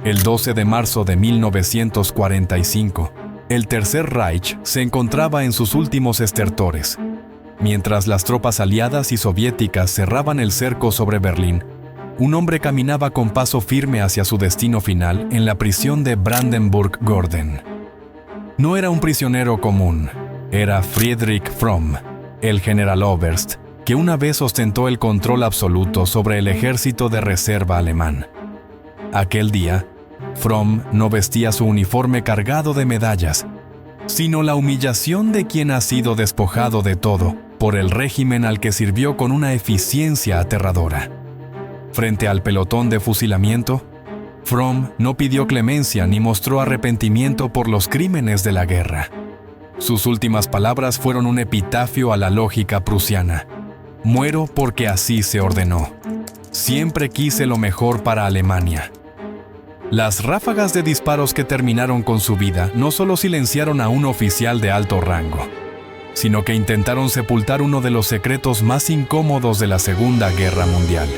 El 12 de marzo de 1945, el Tercer Reich se encontraba en sus últimos estertores. Mientras las tropas aliadas y soviéticas cerraban el cerco sobre Berlín, un hombre caminaba con paso firme hacia su destino final en la prisión de Brandenburg-Gorden. No era un prisionero común, era Friedrich Fromm, el Generaloberst, que una vez ostentó el control absoluto sobre el ejército de reserva alemán. Aquel día, Fromm no vestía su uniforme cargado de medallas, sino la humillación de quien ha sido despojado de todo por el régimen al que sirvió con una eficiencia aterradora. Frente al pelotón de fusilamiento, Fromm no pidió clemencia ni mostró arrepentimiento por los crímenes de la guerra. Sus últimas palabras fueron un epitafio a la lógica prusiana. Muero porque así se ordenó. Siempre quise lo mejor para Alemania. Las ráfagas de disparos que terminaron con su vida no solo silenciaron a un oficial de alto rango, sino que intentaron sepultar uno de los secretos más incómodos de la Segunda Guerra Mundial.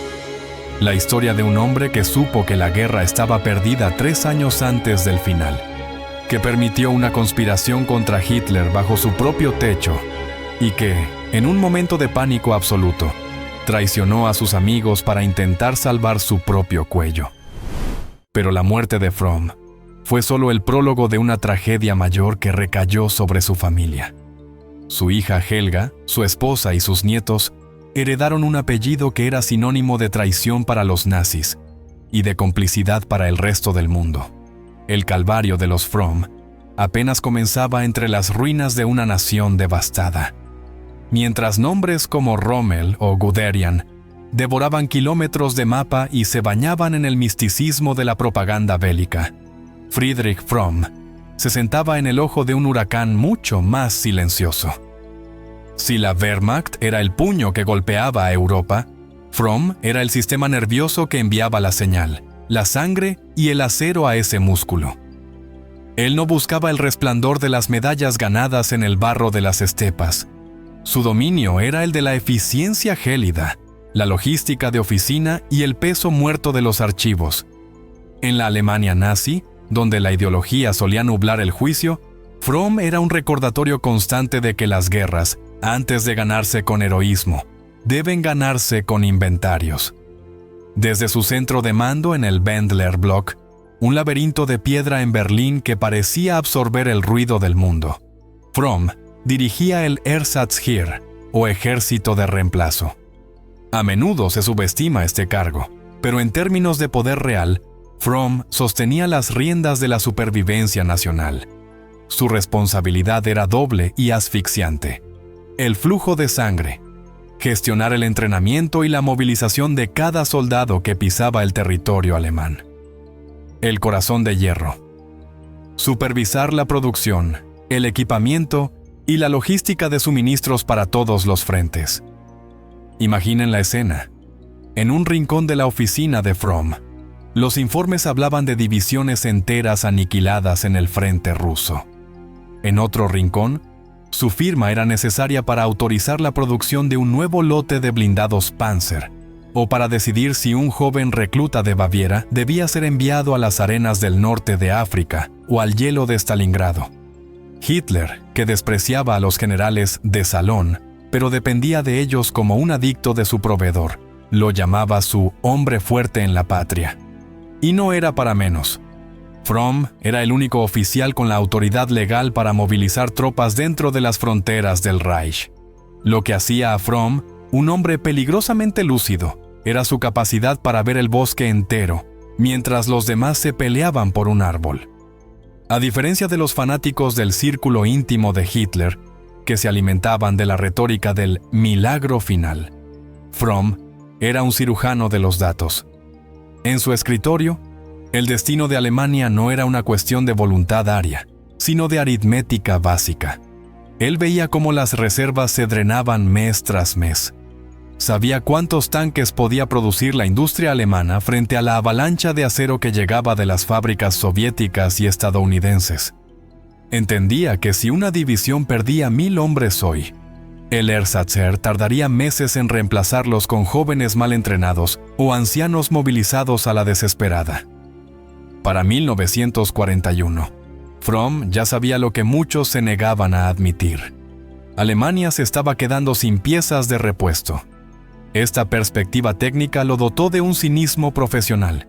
La historia de un hombre que supo que la guerra estaba perdida 3 años antes del final, que permitió una conspiración contra Hitler bajo su propio techo y que, en un momento de pánico absoluto, traicionó a sus amigos para intentar salvar su propio cuello. Pero la muerte de Fromm fue solo el prólogo de una tragedia mayor que recayó sobre su familia. Su hija Helga, su esposa y sus nietos heredaron un apellido que era sinónimo de traición para los nazis y de complicidad para el resto del mundo. El calvario de los Fromm apenas comenzaba entre las ruinas de una nación devastada. Mientras nombres como Rommel o Guderian devoraban kilómetros de mapa y se bañaban en el misticismo de la propaganda bélica, Friedrich Fromm se sentaba en el ojo de un huracán mucho más silencioso. Si la Wehrmacht era el puño que golpeaba a Europa, Fromm era el sistema nervioso que enviaba la señal, la sangre y el acero a ese músculo. Él no buscaba el resplandor de las medallas ganadas en el barro de las estepas. Su dominio era el de la eficiencia gélida, la logística de oficina y el peso muerto de los archivos. En la Alemania nazi, donde la ideología solía nublar el juicio, Fromm era un recordatorio constante de que las guerras, antes de ganarse con heroísmo, deben ganarse con inventarios. Desde su centro de mando en el Wendler Block, un laberinto de piedra en Berlín que parecía absorber el ruido del mundo, Fromm dirigía el Ersatzheer, o ejército de reemplazo. A menudo se subestima este cargo, pero en términos de poder real, Fromm sostenía las riendas de la supervivencia nacional. Su responsabilidad era doble y asfixiante. El flujo de sangre, gestionar el entrenamiento y la movilización de cada soldado que pisaba el territorio alemán. El corazón de hierro, supervisar la producción, el equipamiento y la logística de suministros para todos los frentes. Imaginen la escena. En un rincón de la oficina de Fromm, los informes hablaban de divisiones enteras aniquiladas en el frente ruso. En otro rincón, su firma era necesaria para autorizar la producción de un nuevo lote de blindados Panzer, o para decidir si un joven recluta de Baviera debía ser enviado a las arenas del norte de África o al hielo de Stalingrado. Hitler, que despreciaba a los generales de salón, pero dependía de ellos como un adicto de su proveedor, lo llamaba su hombre fuerte en la patria. Y no era para menos. Fromm era el único oficial con la autoridad legal para movilizar tropas dentro de las fronteras del Reich. Lo que hacía a Fromm un hombre peligrosamente lúcido era su capacidad para ver el bosque entero, mientras los demás se peleaban por un árbol. A diferencia de los fanáticos del círculo íntimo de Hitler, que se alimentaban de la retórica del milagro final, Fromm era un cirujano de los datos. En su escritorio, el destino de Alemania no era una cuestión de voluntad aria, sino de aritmética básica. Él veía cómo las reservas se drenaban mes tras mes. Sabía cuántos tanques podía producir la industria alemana frente a la avalancha de acero que llegaba de las fábricas soviéticas y estadounidenses. Entendía que si una división perdía 1000 hombres hoy, el Ersatzer tardaría meses en reemplazarlos con jóvenes mal entrenados o ancianos movilizados a la desesperada. Para 1941, Fromm ya sabía lo que muchos se negaban a admitir. Alemania se estaba quedando sin piezas de repuesto. Esta perspectiva técnica lo dotó de un cinismo profesional.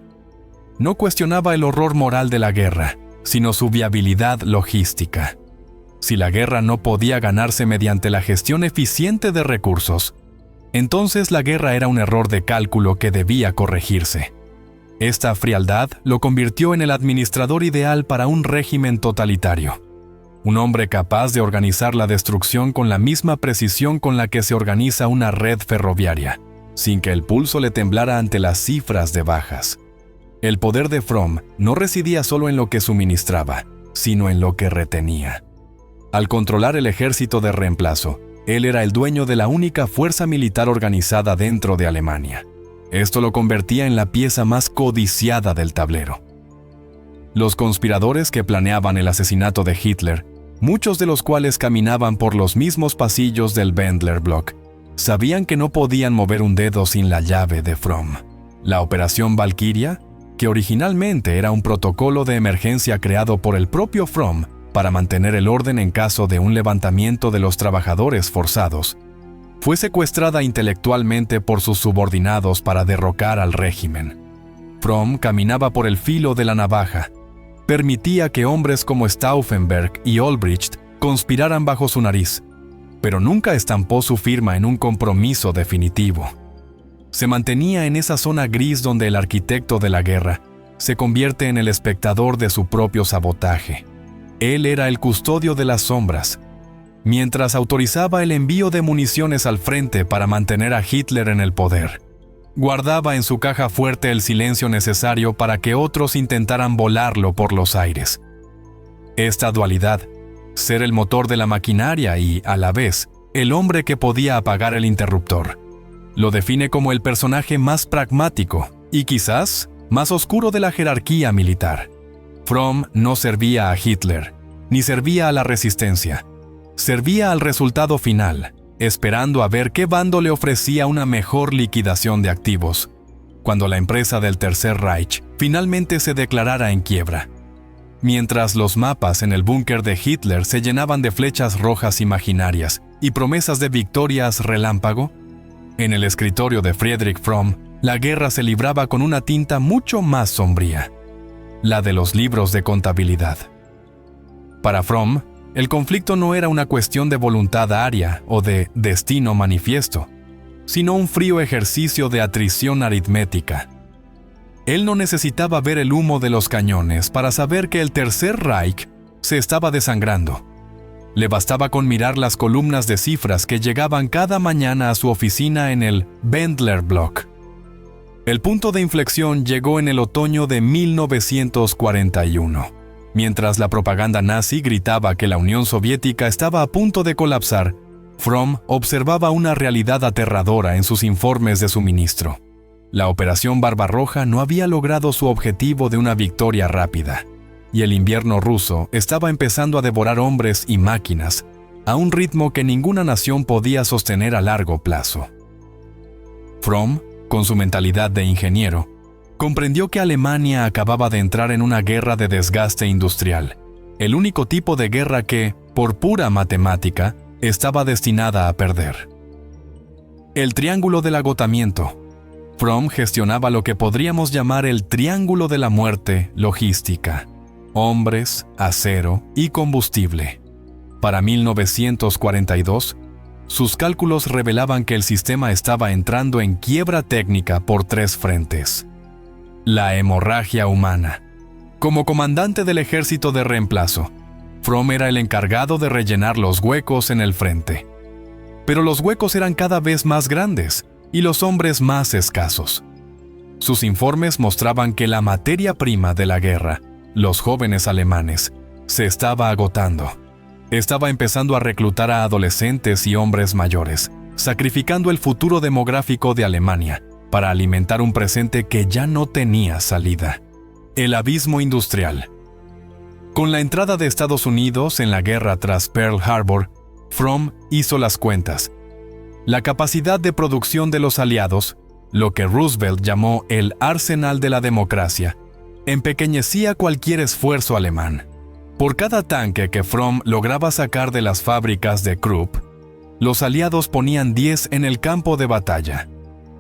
No cuestionaba el horror moral de la guerra, sino su viabilidad logística. Si la guerra no podía ganarse mediante la gestión eficiente de recursos, entonces la guerra era un error de cálculo que debía corregirse. Esta frialdad lo convirtió en el administrador ideal para un régimen totalitario. Un hombre capaz de organizar la destrucción con la misma precisión con la que se organiza una red ferroviaria, sin que el pulso le temblara ante las cifras de bajas. El poder de Fromm no residía solo en lo que suministraba, sino en lo que retenía. Al controlar el ejército de reemplazo, él era el dueño de la única fuerza militar organizada dentro de Alemania. Esto lo convertía en la pieza más codiciada del tablero. Los conspiradores que planeaban el asesinato de Hitler, muchos de los cuales caminaban por los mismos pasillos del Wendler Block, sabían que no podían mover un dedo sin la llave de Fromm. La Operación Valkyria, que originalmente era un protocolo de emergencia creado por el propio Fromm para mantener el orden en caso de un levantamiento de los trabajadores forzados, fue secuestrada intelectualmente por sus subordinados para derrocar al régimen. Fromm caminaba por el filo de la navaja. Permitía que hombres como Stauffenberg y Olbricht conspiraran bajo su nariz, pero nunca estampó su firma en un compromiso definitivo. Se mantenía en esa zona gris donde el arquitecto de la guerra se convierte en el espectador de su propio sabotaje. Él era el custodio de las sombras, mientras autorizaba el envío de municiones al frente para mantener a Hitler en el poder. Guardaba en su caja fuerte el silencio necesario para que otros intentaran volarlo por los aires. Esta dualidad, ser el motor de la maquinaria y, a la vez, el hombre que podía apagar el interruptor, lo define como el personaje más pragmático y quizás más oscuro de la jerarquía militar. Fromm no servía a Hitler, ni servía a la resistencia. Servía al resultado final, esperando a ver qué bando le ofrecía una mejor liquidación de activos, cuando la empresa del Tercer Reich finalmente se declarara en quiebra. Mientras los mapas en el búnker de Hitler se llenaban de flechas rojas imaginarias y promesas de victorias relámpago, en el escritorio de Friedrich Fromm, la guerra se libraba con una tinta mucho más sombría, la de los libros de contabilidad. Para Fromm, el conflicto no era una cuestión de voluntad aria o de destino manifiesto, sino un frío ejercicio de atrición aritmética. Él no necesitaba ver el humo de los cañones para saber que el Tercer Reich se estaba desangrando. Le bastaba con mirar las columnas de cifras que llegaban cada mañana a su oficina en el Wendler Block. El punto de inflexión llegó en el otoño de 1941. Mientras la propaganda nazi gritaba que la Unión Soviética estaba a punto de colapsar, Fromm observaba una realidad aterradora en sus informes de suministro. La Operación Barbarroja no había logrado su objetivo de una victoria rápida, y el invierno ruso estaba empezando a devorar hombres y máquinas a un ritmo que ninguna nación podía sostener a largo plazo. Fromm, con su mentalidad de ingeniero, comprendió que Alemania acababa de entrar en una guerra de desgaste industrial, el único tipo de guerra que, por pura matemática, estaba destinada a perder. El triángulo del agotamiento. Fromm gestionaba lo que podríamos llamar el triángulo de la muerte logística: hombres, acero y combustible. Para 1942, sus cálculos revelaban que el sistema estaba entrando en quiebra técnica por 3 frentes. La hemorragia humana. Como comandante del ejército de reemplazo, Fromm era el encargado de rellenar los huecos en el frente. Pero los huecos eran cada vez más grandes y los hombres más escasos. Sus informes mostraban que la materia prima de la guerra, los jóvenes alemanes, se estaba agotando. Estaba empezando a reclutar a adolescentes y hombres mayores, sacrificando el futuro demográfico de Alemania para alimentar un presente que ya no tenía salida: el abismo industrial. Con la entrada de Estados Unidos en la guerra tras Pearl Harbor, Fromm hizo las cuentas. La capacidad de producción de los aliados, lo que Roosevelt llamó el arsenal de la democracia, empequeñecía cualquier esfuerzo alemán. Por cada tanque que Fromm lograba sacar de las fábricas de Krupp, los aliados ponían 10 en el campo de batalla.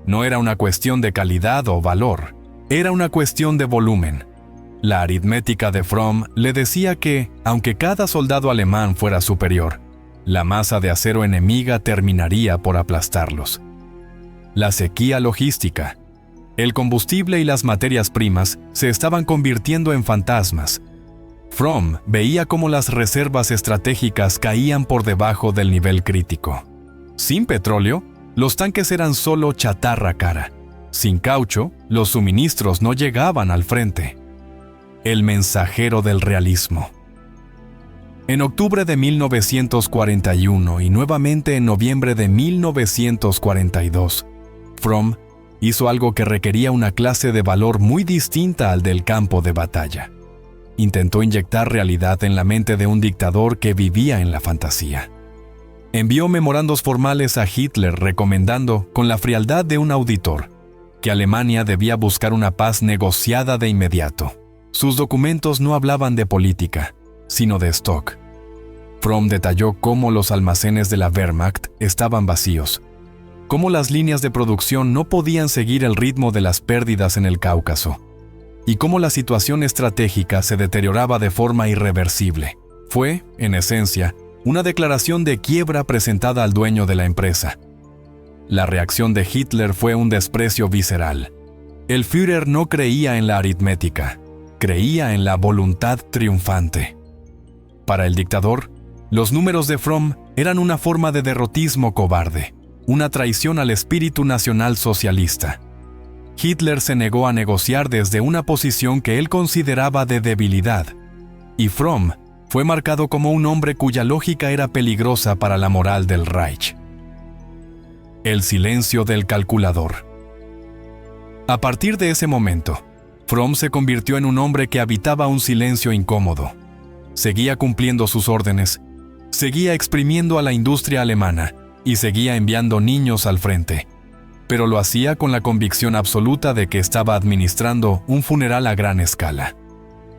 No era una cuestión de calidad o valor, era una cuestión de volumen. La aritmética de Fromm le decía que, aunque cada soldado alemán fuera superior, la masa de acero enemiga terminaría por aplastarlos. La sequía logística, el combustible y las materias primas se estaban convirtiendo en fantasmas. Fromm veía cómo las reservas estratégicas caían por debajo del nivel crítico. Sin petróleo, los tanques eran solo chatarra cara. Sin caucho, los suministros no llegaban al frente. El mensajero del realismo. En octubre de 1941 y nuevamente en noviembre de 1942, Fromm hizo algo que requería una clase de valor muy distinta al del campo de batalla. Intentó inyectar realidad en la mente de un dictador que vivía en la fantasía. Envió memorandos formales a Hitler recomendando, con la frialdad de un auditor, que Alemania debía buscar una paz negociada de inmediato. Sus documentos no hablaban de política, sino de stock. Fromm detalló cómo los almacenes de la Wehrmacht estaban vacíos, cómo las líneas de producción no podían seguir el ritmo de las pérdidas en el Cáucaso, y cómo la situación estratégica se deterioraba de forma irreversible. Fue, en esencia, una declaración de quiebra presentada al dueño de la empresa. La reacción de Hitler fue un desprecio visceral. El Führer no creía en la aritmética, creía en la voluntad triunfante. Para el dictador, los números de Fromm eran una forma de derrotismo cobarde, una traición al espíritu nacional socialista. Hitler se negó a negociar desde una posición que él consideraba de debilidad, y Fromm fue marcado como un hombre cuya lógica era peligrosa para la moral del Reich. El silencio del calculador. A partir de ese momento, Fromm se convirtió en un hombre que habitaba un silencio incómodo. Seguía cumpliendo sus órdenes, seguía exprimiendo a la industria alemana y seguía enviando niños al frente, pero lo hacía con la convicción absoluta de que estaba administrando un funeral a gran escala.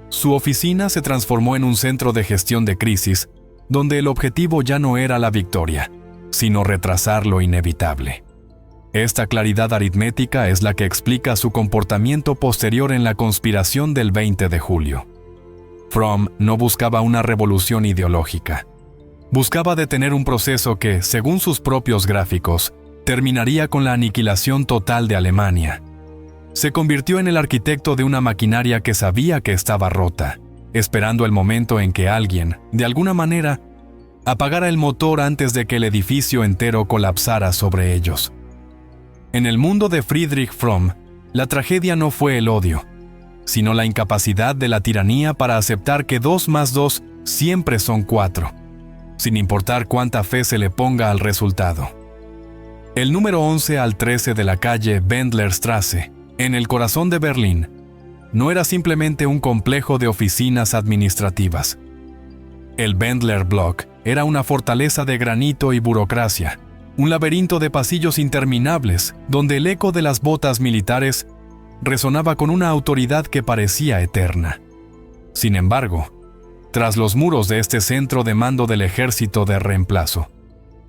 Su oficina se transformó en un centro de gestión de crisis, donde el objetivo ya no era la victoria, sino retrasar lo inevitable. Esta claridad aritmética es la que explica su comportamiento posterior en la conspiración del 20 de julio. Fromm no buscaba una revolución ideológica. Buscaba detener un proceso que, según sus propios gráficos, terminaría con la aniquilación total de Alemania. Se convirtió en el arquitecto de una maquinaria que sabía que estaba rota, esperando el momento en que alguien, de alguna manera, apagara el motor antes de que el edificio entero colapsara sobre ellos. En el mundo de Friedrich Fromm, la tragedia no fue el odio, sino la incapacidad de la tiranía para aceptar que 2 más 2 siempre son 4, sin importar cuánta fe se le ponga al resultado. El número 11 al 13 de la calle Wendlerstraße, en el corazón de Berlín, no era simplemente un complejo de oficinas administrativas. El Wendler Block era una fortaleza de granito y burocracia, un laberinto de pasillos interminables donde el eco de las botas militares resonaba con una autoridad que parecía eterna. Sin embargo, tras los muros de este centro de mando del ejército de reemplazo,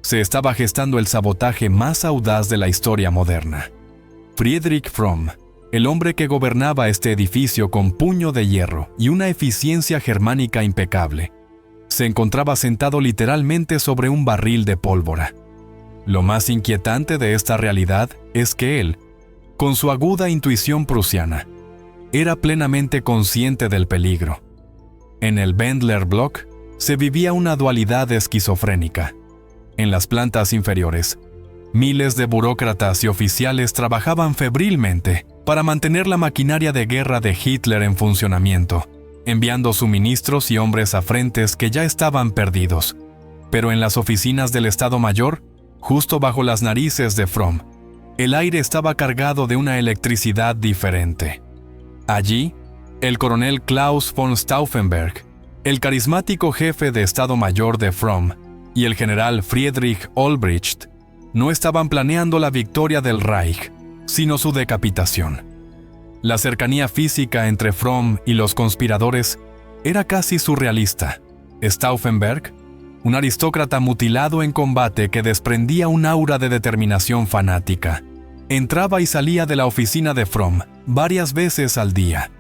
se estaba gestando el sabotaje más audaz de la historia moderna. Friedrich Fromm, el hombre que gobernaba este edificio con puño de hierro y una eficiencia germánica impecable, se encontraba sentado literalmente sobre un barril de pólvora. Lo más inquietante de esta realidad es que él, con su aguda intuición prusiana, era plenamente consciente del peligro. En el Wendler Block se vivía una dualidad esquizofrénica. En las plantas inferiores, miles de burócratas y oficiales trabajaban febrilmente para mantener la maquinaria de guerra de Hitler en funcionamiento, enviando suministros y hombres a frentes que ya estaban perdidos. Pero en las oficinas del Estado Mayor, justo bajo las narices de Fromm, el aire estaba cargado de una electricidad diferente. Allí, el coronel Klaus von Stauffenberg, el carismático jefe de Estado Mayor de Fromm, y el general Friedrich Olbricht no estaban planeando la victoria del Reich, sino su decapitación. La cercanía física entre Fromm y los conspiradores era casi surrealista. Stauffenberg, un aristócrata mutilado en combate que desprendía un aura de determinación fanática, entraba y salía de la oficina de Fromm varias veces al día.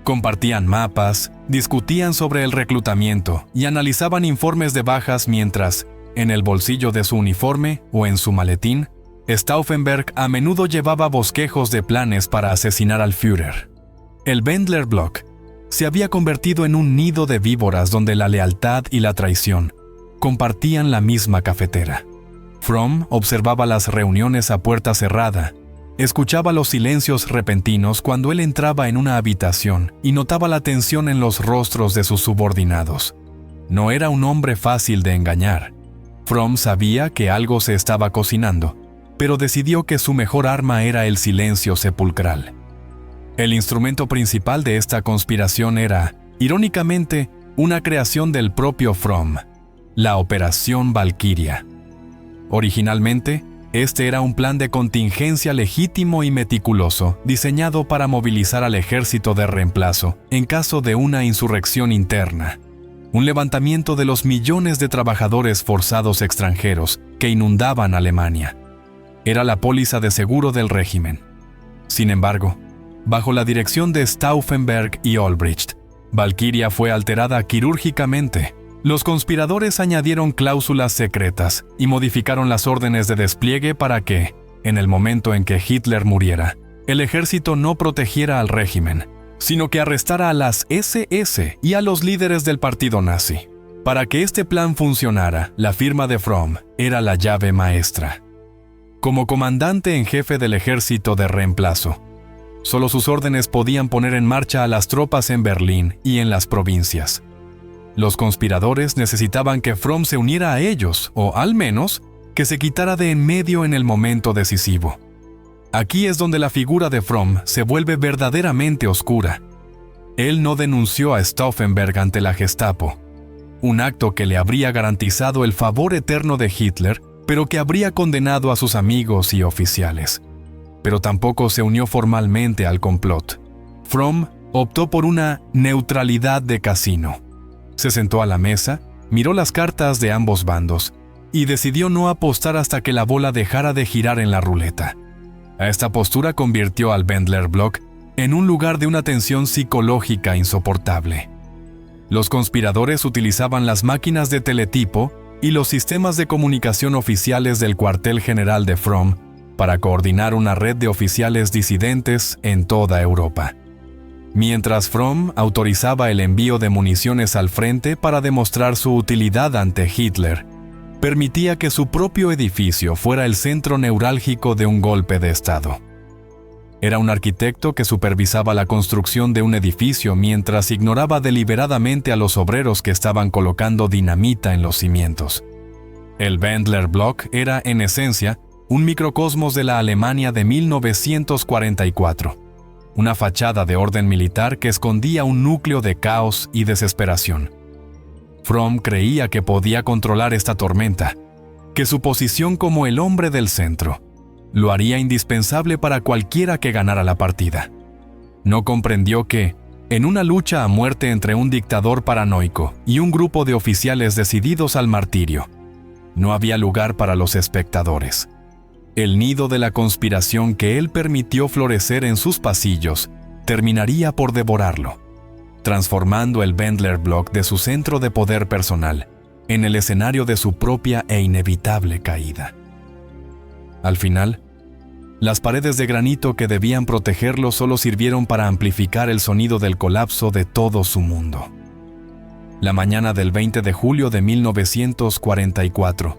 Compartían mapas, discutían sobre el reclutamiento y analizaban informes de bajas mientras, en el bolsillo de su uniforme o en su maletín, Stauffenberg a menudo llevaba bosquejos de planes para asesinar al Führer. El Wendler Block se había convertido en un nido de víboras donde la lealtad y la traición compartían la misma cafetera. Fromm observaba las reuniones a puerta cerrada, escuchaba los silencios repentinos cuando él entraba en una habitación y notaba la tensión en los rostros de sus subordinados. No era un hombre fácil de engañar. Fromm sabía que algo se estaba cocinando, pero decidió que su mejor arma era el silencio sepulcral. El instrumento principal de esta conspiración era, irónicamente, una creación del propio Fromm, la Operación Valquiria. Originalmente, este era un plan de contingencia legítimo y meticuloso, diseñado para movilizar al ejército de reemplazo en caso de una insurrección interna, un levantamiento de los millones de trabajadores forzados extranjeros que inundaban Alemania. Era la póliza de seguro del régimen. Sin embargo, bajo la dirección de Stauffenberg y Olbricht, Valquiria fue alterada quirúrgicamente. Los conspiradores añadieron cláusulas secretas y modificaron las órdenes de despliegue para que, en el momento en que Hitler muriera, el ejército no protegiera al régimen, sino que arrestara a las SS y a los líderes del partido nazi. Para que este plan funcionara, la firma de Fromm era la llave maestra. Como comandante en jefe del ejército de reemplazo, solo sus órdenes podían poner en marcha a las tropas en Berlín y en las provincias. Los conspiradores necesitaban que Fromm se uniera a ellos, o al menos, que se quitara de en medio en el momento decisivo. Aquí es donde la figura de Fromm se vuelve verdaderamente oscura. Él no denunció a Stauffenberg ante la Gestapo, un acto que le habría garantizado el favor eterno de Hitler, pero que habría condenado a sus amigos y oficiales. Pero tampoco se unió formalmente al complot. Fromm optó por una neutralidad de casino. Se sentó a la mesa, miró las cartas de ambos bandos y decidió no apostar hasta que la bola dejara de girar en la ruleta. A esta postura convirtió al Wendler Block en un lugar de una tensión psicológica insoportable. Los conspiradores utilizaban las máquinas de teletipo y los sistemas de comunicación oficiales del cuartel general de Fromm para coordinar una red de oficiales disidentes en toda Europa. Mientras Fromm autorizaba el envío de municiones al frente para demostrar su utilidad ante Hitler, permitía que su propio edificio fuera el centro neurálgico de un golpe de Estado. Era un arquitecto que supervisaba la construcción de un edificio mientras ignoraba deliberadamente a los obreros que estaban colocando dinamita en los cimientos. El Wendler Block era, en esencia, un microcosmos de la Alemania de 1944. Una fachada de orden militar que escondía un núcleo de caos y desesperación. Fromm creía que podía controlar esta tormenta, que su posición como el hombre del centro lo haría indispensable para cualquiera que ganara la partida. No comprendió que, en una lucha a muerte entre un dictador paranoico y un grupo de oficiales decididos al martirio, no había lugar para los espectadores. El nido de la conspiración que él permitió florecer en sus pasillos terminaría por devorarlo, transformando el Wendler Block de su centro de poder personal en el escenario de su propia e inevitable caída. Al final, las paredes de granito que debían protegerlo solo sirvieron para amplificar el sonido del colapso de todo su mundo. La mañana del 20 de julio de 1944,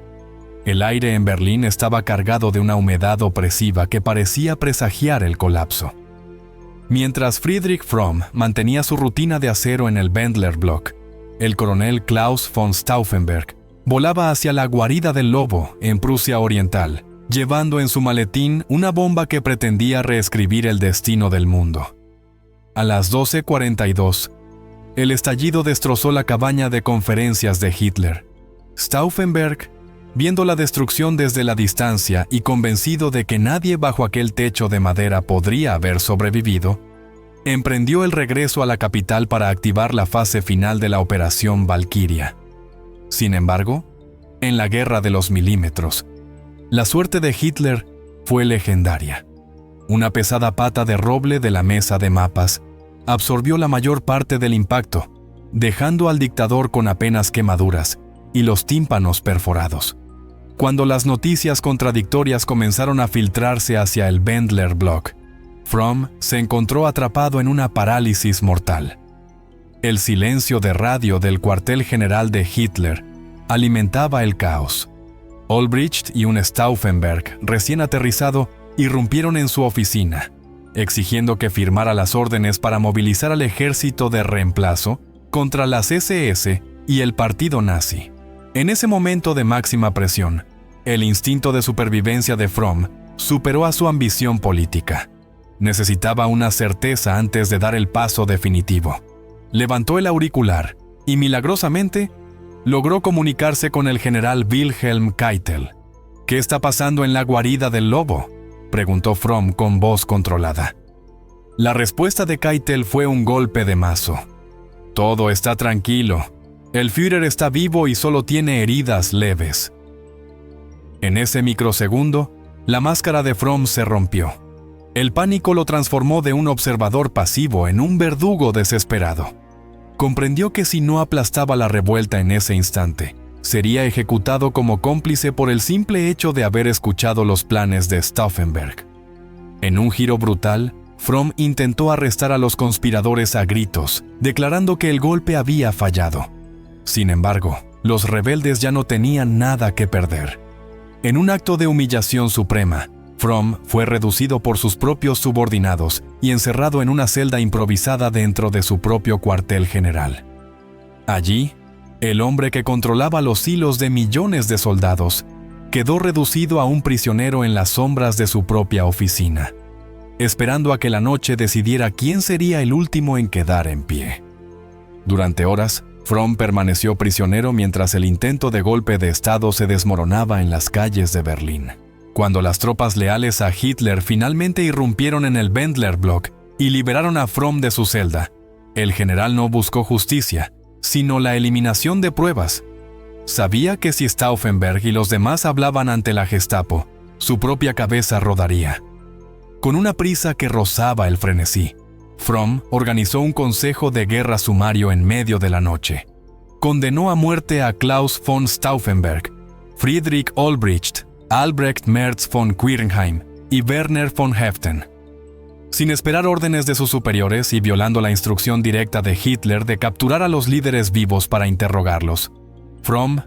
el aire en Berlín estaba cargado de una humedad opresiva que parecía presagiar el colapso. Mientras Friedrich Fromm mantenía su rutina de acero en el Wendler Block, el coronel Klaus von Stauffenberg volaba hacia la guarida del lobo en Prusia Oriental, llevando en su maletín una bomba que pretendía reescribir el destino del mundo. A las 12:42, el estallido destrozó la cabaña de conferencias de Hitler. Stauffenberg, viendo la destrucción desde la distancia y convencido de que nadie bajo aquel techo de madera podría haber sobrevivido, emprendió el regreso a la capital para activar la fase final de la Operación Valquiria. Sin embargo, en la Guerra de los Milímetros, la suerte de Hitler fue legendaria. Una pesada pata de roble de la mesa de mapas absorbió la mayor parte del impacto, dejando al dictador con apenas quemaduras y los tímpanos perforados. Cuando las noticias contradictorias comenzaron a filtrarse hacia el Wendler Block, Fromm se encontró atrapado en una parálisis mortal. El silencio de radio del cuartel general de Hitler alimentaba el caos. Olbricht y un Stauffenberg recién aterrizado irrumpieron en su oficina, exigiendo que firmara las órdenes para movilizar al ejército de reemplazo contra las SS y el partido nazi. En ese momento de máxima presión, el instinto de supervivencia de Fromm superó a su ambición política. Necesitaba una certeza antes de dar el paso definitivo. Levantó el auricular y, milagrosamente, logró comunicarse con el general Wilhelm Keitel. «¿Qué está pasando en la guarida del lobo?», preguntó Fromm con voz controlada. La respuesta de Keitel fue un golpe de mazo. «Todo está tranquilo. El Führer está vivo y solo tiene heridas leves». En ese microsegundo, la máscara de Fromm se rompió. El pánico lo transformó de un observador pasivo en un verdugo desesperado. Comprendió que si no aplastaba la revuelta en ese instante, sería ejecutado como cómplice por el simple hecho de haber escuchado los planes de Stauffenberg. En un giro brutal, Fromm intentó arrestar a los conspiradores a gritos, declarando que el golpe había fallado. Sin embargo, los rebeldes ya no tenían nada que perder. En un acto de humillación suprema, Fromm fue reducido por sus propios subordinados y encerrado en una celda improvisada dentro de su propio cuartel general. Allí, el hombre que controlaba los hilos de millones de soldados quedó reducido a un prisionero en las sombras de su propia oficina, esperando a que la noche decidiera quién sería el último en quedar en pie. Durante horas, Fromm permaneció prisionero mientras el intento de golpe de Estado se desmoronaba en las calles de Berlín. Cuando las tropas leales a Hitler finalmente irrumpieron en el Wendler Block y liberaron a Fromm de su celda, el general no buscó justicia, sino la eliminación de pruebas. Sabía que si Stauffenberg y los demás hablaban ante la Gestapo, su propia cabeza rodaría. Con una prisa que rozaba el frenesí, Fromm organizó un consejo de guerra sumario en medio de la noche. Condenó a muerte a Klaus von Stauffenberg, Friedrich Olbricht, Albrecht Merz von Quirnheim y Werner von Heften. Sin esperar órdenes de sus superiores y violando la instrucción directa de Hitler de capturar a los líderes vivos para interrogarlos, Fromm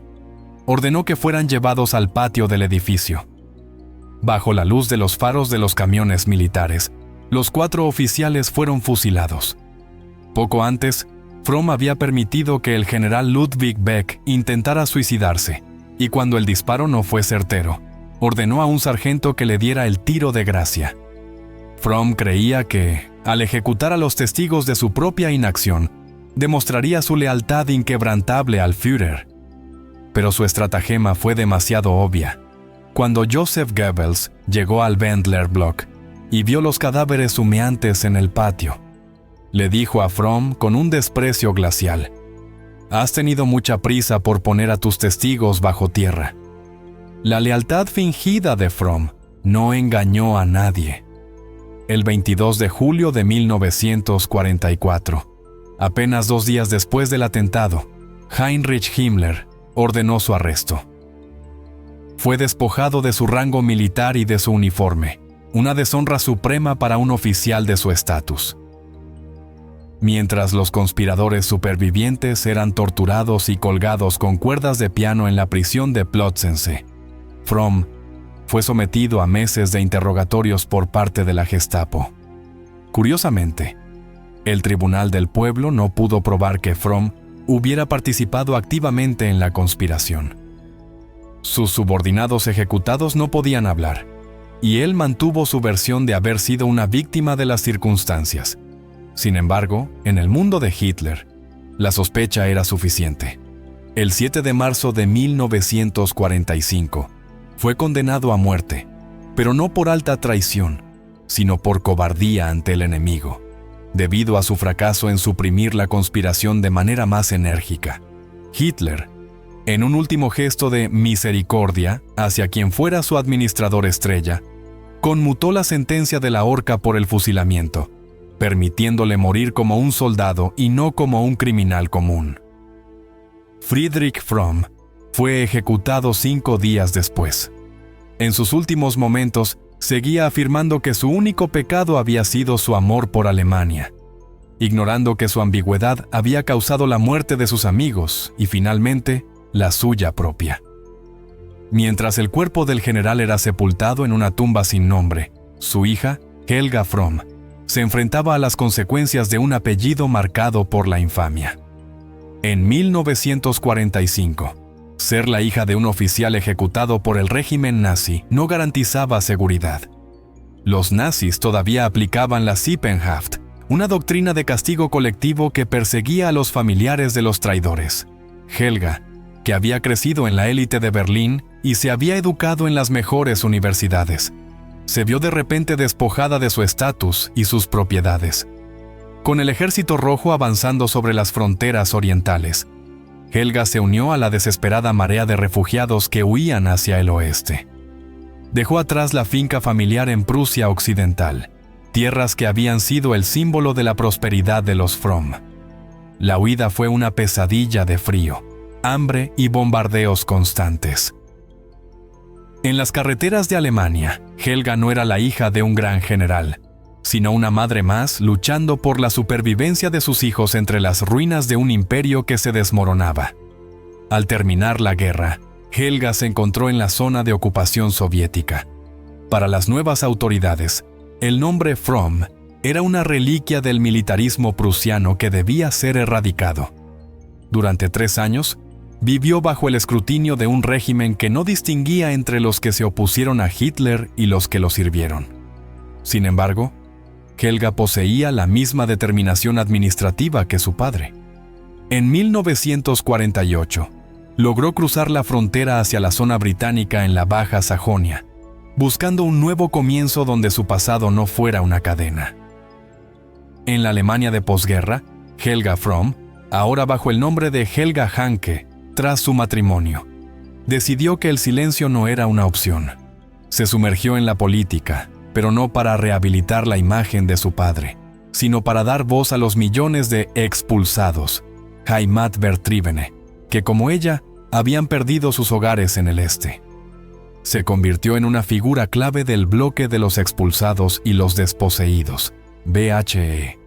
ordenó que fueran llevados al patio del edificio. Bajo la luz de los faros de los camiones militares, los 4 oficiales fueron fusilados. Poco antes, Fromm había permitido que el general Ludwig Beck intentara suicidarse, y cuando el disparo no fue certero, ordenó a un sargento que le diera el tiro de gracia. Fromm creía que, al ejecutar a los testigos de su propia inacción, demostraría su lealtad inquebrantable al Führer. Pero su estratagema fue demasiado obvia. Cuando Joseph Goebbels llegó al Wendler Block y vio los cadáveres humeantes en el patio, le dijo a Fromm con un desprecio glacial: «Has tenido mucha prisa por poner a tus testigos bajo tierra». La lealtad fingida de Fromm no engañó a nadie. El 22 de julio de 1944, apenas 2 días después del atentado, Heinrich Himmler ordenó su arresto. Fue despojado de su rango militar y de su uniforme, una deshonra suprema para un oficial de su estatus. Mientras los conspiradores supervivientes eran torturados y colgados con cuerdas de piano en la prisión de Plötzensee, Fromm fue sometido a meses de interrogatorios por parte de la Gestapo. Curiosamente, el Tribunal del Pueblo no pudo probar que Fromm hubiera participado activamente en la conspiración. Sus subordinados ejecutados no podían hablar, y él mantuvo su versión de haber sido una víctima de las circunstancias. Sin embargo, en el mundo de Hitler, la sospecha era suficiente. El 7 de marzo de 1945, fue condenado a muerte, pero no por alta traición, sino por cobardía ante el enemigo. debido a su fracaso en suprimir la conspiración de manera más enérgica. Hitler, en un último gesto de misericordia hacia quien fuera su administrador estrella, conmutó la sentencia de la horca por el fusilamiento, permitiéndole morir como un soldado y no como un criminal común. Friedrich Fromm fue ejecutado 5 días después. En sus últimos momentos, seguía afirmando que su único pecado había sido su amor por Alemania, ignorando que su ambigüedad había causado la muerte de sus amigos y, finalmente, la suya propia. Mientras el cuerpo del general era sepultado en una tumba sin nombre, su hija, Helga Fromm, se enfrentaba a las consecuencias de un apellido marcado por la infamia. En 1945, ser la hija de un oficial ejecutado por el régimen nazi no garantizaba seguridad. Los nazis todavía aplicaban la Sippenhaft, una doctrina de castigo colectivo que perseguía a los familiares de los traidores. Helga, que había crecido en la élite de Berlín y se había educado en las mejores universidades, se vio de repente despojada de su estatus y sus propiedades. Con el Ejército Rojo avanzando sobre las fronteras orientales, Helga se unió a la desesperada marea de refugiados que huían hacia el oeste. Dejó atrás la finca familiar en Prusia Occidental, tierras que habían sido el símbolo de la prosperidad de los Fromm. La huida fue una pesadilla de frío, hambre y bombardeos constantes. En las carreteras de Alemania, Helga no era la hija de un gran general, sino una madre más luchando por la supervivencia de sus hijos entre las ruinas de un imperio que se desmoronaba. Al terminar la guerra, Helga se encontró en la zona de ocupación soviética. Para las nuevas autoridades, el nombre Fromm era una reliquia del militarismo prusiano que debía ser erradicado. Durante 3 años, vivió bajo el escrutinio de un régimen que no distinguía entre los que se opusieron a Hitler y los que lo sirvieron. Sin embargo, Helga poseía la misma determinación administrativa que su padre. En 1948, logró cruzar la frontera hacia la zona británica en la Baja Sajonia, buscando un nuevo comienzo donde su pasado no fuera una cadena. En la Alemania de posguerra, Helga Fromm, ahora bajo el nombre de Helga Hanke, tras su matrimonio, decidió que el silencio no era una opción. Se sumergió en la política, pero no para rehabilitar la imagen de su padre, sino para dar voz a los millones de expulsados, Heimatvertriebene, que como ella, habían perdido sus hogares en el este. Se convirtió en una figura clave del bloque de los expulsados y los desposeídos, BHE,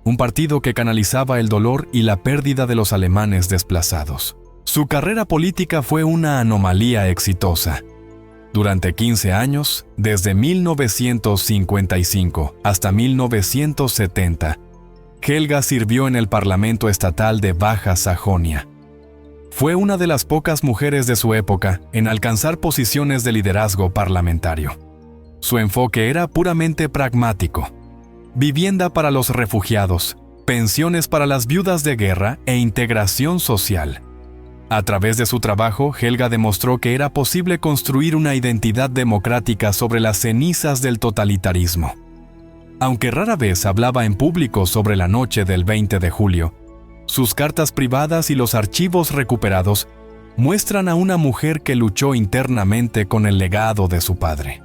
un partido que canalizaba el dolor y la pérdida de los alemanes desplazados. Su carrera política fue una anomalía exitosa. Durante 15 años, desde 1955 hasta 1970, Helga sirvió en el Parlamento Estatal de Baja Sajonia. Fue una de las pocas mujeres de su época en alcanzar posiciones de liderazgo parlamentario. Su enfoque era puramente pragmático: vivienda para los refugiados, pensiones para las viudas de guerra e integración social. A través de su trabajo, Helga demostró que era posible construir una identidad democrática sobre las cenizas del totalitarismo. Aunque rara vez hablaba en público sobre la noche del 20 de julio, sus cartas privadas y los archivos recuperados muestran a una mujer que luchó internamente con el legado de su padre.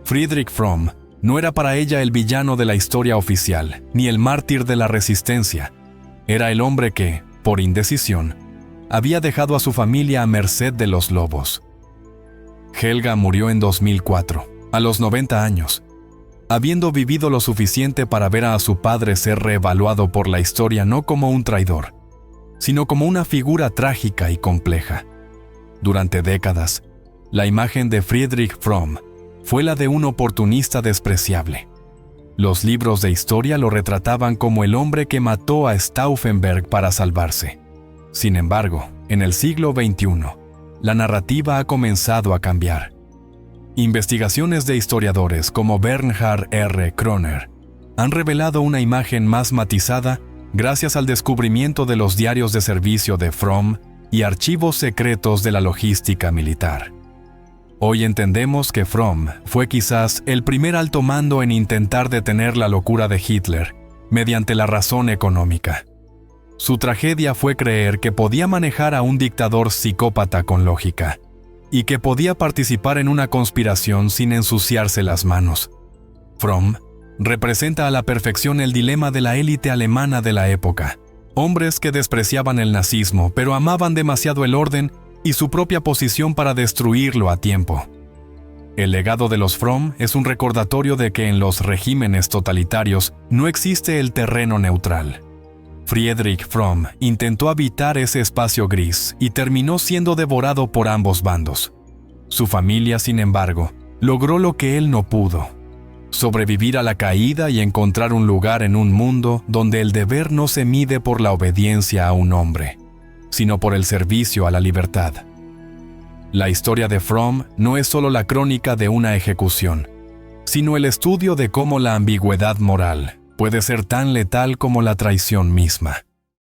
Friedrich Fromm no era para ella el villano de la historia oficial, ni el mártir de la resistencia. Era el hombre que, por indecisión, había dejado a su familia a merced de los lobos. Helga murió en 2004, a los 90 años, habiendo vivido lo suficiente para ver a su padre ser reevaluado por la historia no como un traidor, sino como una figura trágica y compleja. Durante décadas, la imagen de Friedrich Fromm fue la de un oportunista despreciable. Los libros de historia lo retrataban como el hombre que mató a Stauffenberg para salvarse. Sin embargo, en el siglo XXI, la narrativa ha comenzado a cambiar. Investigaciones de historiadores como Bernhard R. Kroner han revelado una imagen más matizada gracias al descubrimiento de los diarios de servicio de Fromm y archivos secretos de la logística militar. Hoy entendemos que Fromm fue quizás el primer alto mando en intentar detener la locura de Hitler mediante la razón económica. Su tragedia fue creer que podía manejar a un dictador psicópata con lógica, y que podía participar en una conspiración sin ensuciarse las manos. Fromm representa a la perfección el dilema de la élite alemana de la época, hombres que despreciaban el nazismo pero amaban demasiado el orden y su propia posición para destruirlo a tiempo. El legado de los Fromm es un recordatorio de que en los regímenes totalitarios no existe el terreno neutral. Friedrich Fromm intentó habitar ese espacio gris y terminó siendo devorado por ambos bandos. Su familia, sin embargo, logró lo que él no pudo: sobrevivir a la caída y encontrar un lugar en un mundo donde el deber no se mide por la obediencia a un hombre, sino por el servicio a la libertad. La historia de Fromm no es solo la crónica de una ejecución, sino el estudio de cómo la ambigüedad moral puede ser tan letal como la traición misma.